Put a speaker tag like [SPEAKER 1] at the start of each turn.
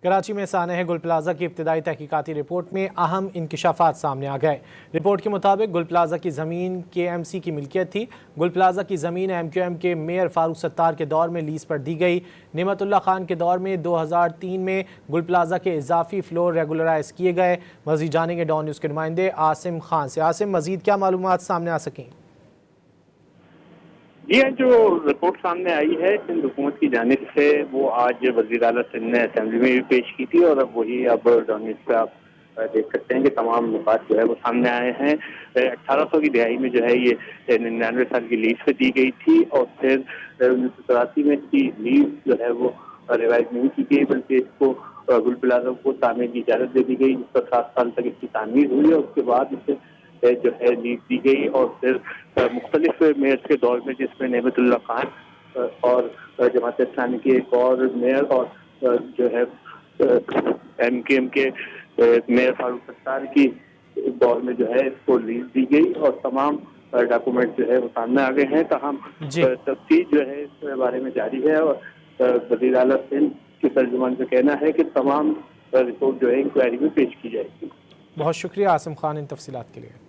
[SPEAKER 1] کراچی میں سانحہ گل پلازہ کی ابتدائی تحقیقاتی رپورٹ میں اہم انکشافات سامنے آ گئے۔ رپورٹ کے مطابق گل پلازہ کی زمین KMC کی ملکیت تھی۔ گل پلازہ کی زمین MQM کے میئر فاروق ستار کے دور میں لیز پر دی گئی۔ نعمت اللہ خان کے دور میں 2003 میں گل پلازہ کے اضافی فلور ریگولرائز کیے گئے۔ مزید جانیں گے ڈان نیوز کے نمائندے عاصم خان سے۔ عاصم، مزید کیا معلومات سامنے آ سکیں؟
[SPEAKER 2] جی ہاں، جو رپورٹ سامنے آئی ہے سندھ حکومت کی جانب سے وہ آج وزیر اعلیٰ سندھ نے اسمبلی میں بھی پیش کی تھی، اور اب وہی ڈان نیوز پہ آپ دیکھ سکتے ہیں کہ تمام نکات جو ہے وہ سامنے آئے ہیں۔ 1800 کی دہائی میں جو ہے یہ 99 سال کی لیز پہ دی گئی تھی، اور پھر 1983 میں اس کی لیز جو ہے وہ ریوائز نہیں کی گئی، بلکہ اس کو گل پلازہ کو تعمیر کی اجازت دے دی گئی، جس پر 7 سال تک اس کی تعمیر ہوئی، اور اس کے بعد اسے جو ہے لیز دی گئی، اور پھر مختلف میئرز کے دور میں جس میں نعمت اللہ خان اور جماعت اسلامی کے ایک اور میئر اور جو ہے MKM کے میئر فاروق ستار کی دور میں جو ہے اس کو لیز دی گئی، اور تمام ڈاکومنٹ جو ہے وہ سامنے آ گئے ہیں۔ تاہم تفتیش جو ہے اس بارے میں جاری ہے، اور وزیر اعلیٰ سندھ کے ترجمان کا کہنا ہے کہ تمام رپورٹ جو ہے انکوائری میں پیش کی جائے گی۔
[SPEAKER 1] بہت شکریہ عاصم خان ان تفصیلات کے لیے۔